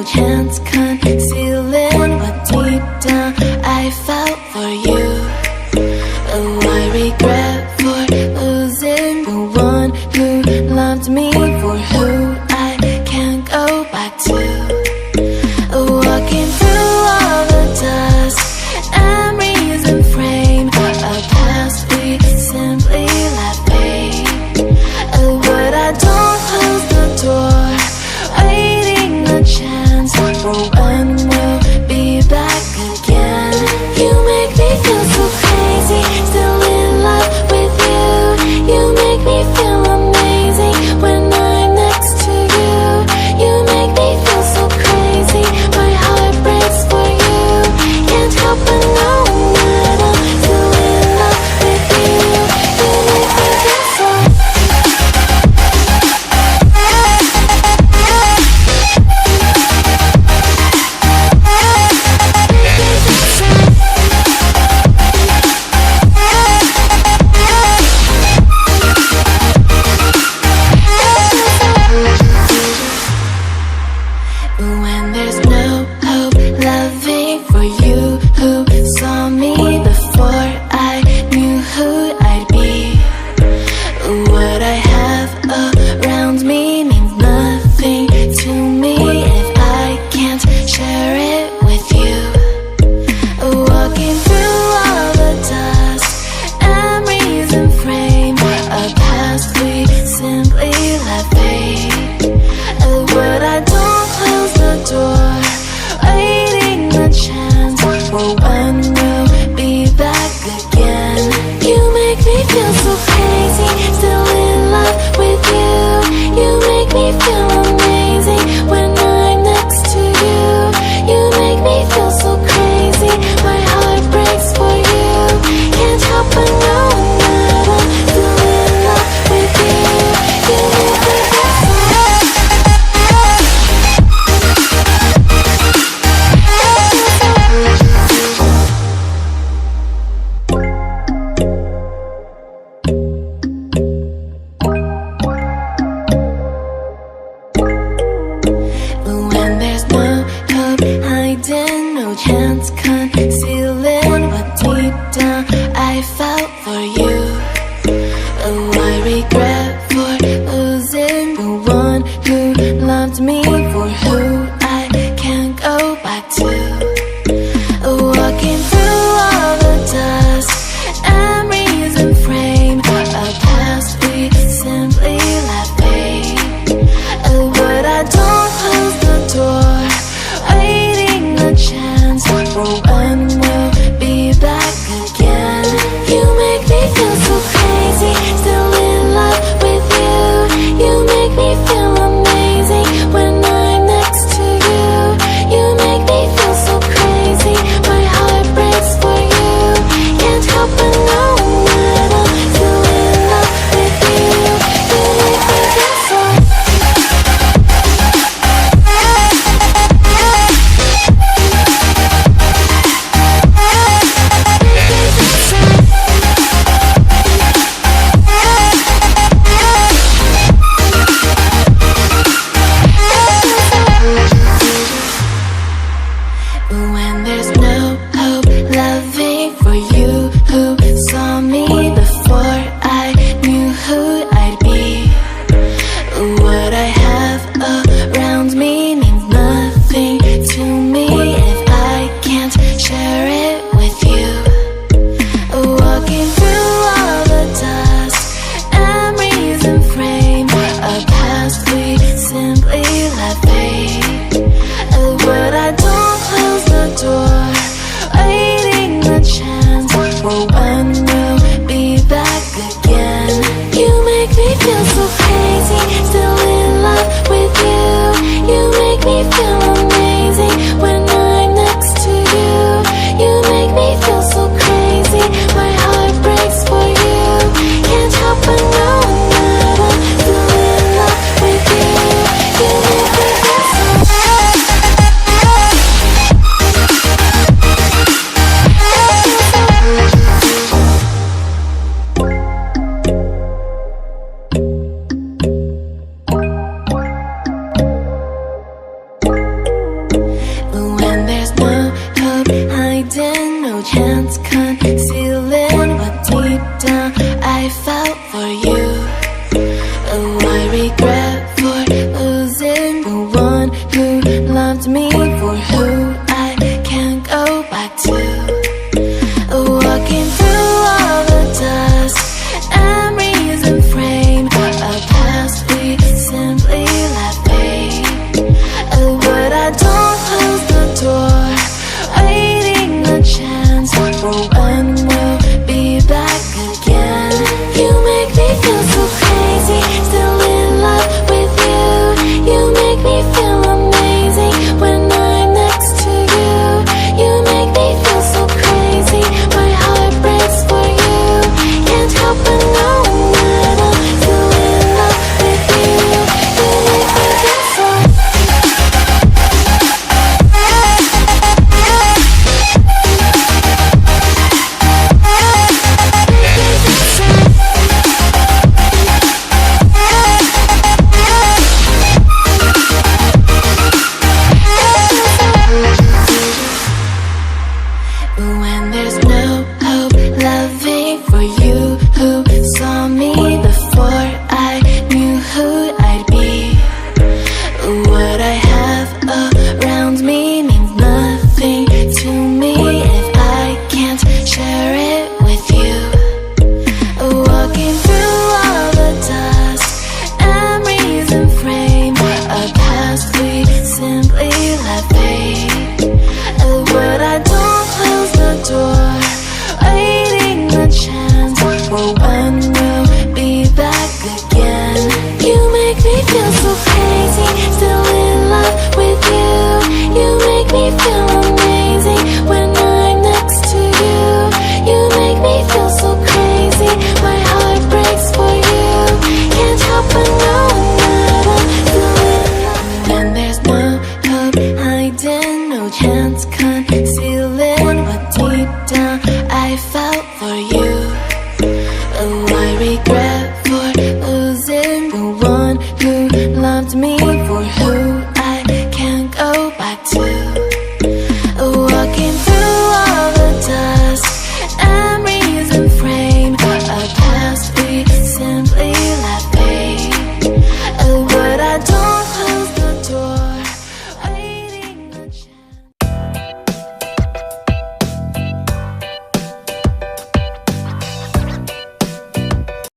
chance concealing what deep down I felt for you. Oh, I regret for losing the one who loved me, for who I can't go back to. Walking through all the dust, memories and frame, a past we simply let fade. Oh, but I don't close the door, waiting a chance for when we'll be back again. You make me feel so crazy, still in love with you. You make me feel amazing when I'm next to you. You make me feel so crazy, my heart breaks for you. Can't help but know that I'm still in love with you. You make me feel so. When there's no hope loving for you who saw me before I knew who I'd be. What I have around me means nothing to me if I can't share it with you. Walking through all the dust, memories and frame, a past we simply let fade. But I don't close the door, waiting a chance for when we'll be back again. You make me feel so crazy, still in love with you. You make me feel amazing when I'm next to you. You make me feel so crazy, my heart breaks for you. Can't help but know that I'm still in love with you. You make me feel so. When there's no hope hiding, no chance concealing what deep down I felt for you. Oh, I regret for losing the one who loved me, for who I can't go back to. Walking through all the dust, memories and frame, a past we simply let fade. But I don't close the door, waiting a chance for when we'll be back again. You make me feel so crazy, still in love with you. You make me feel amazing when I'm next me.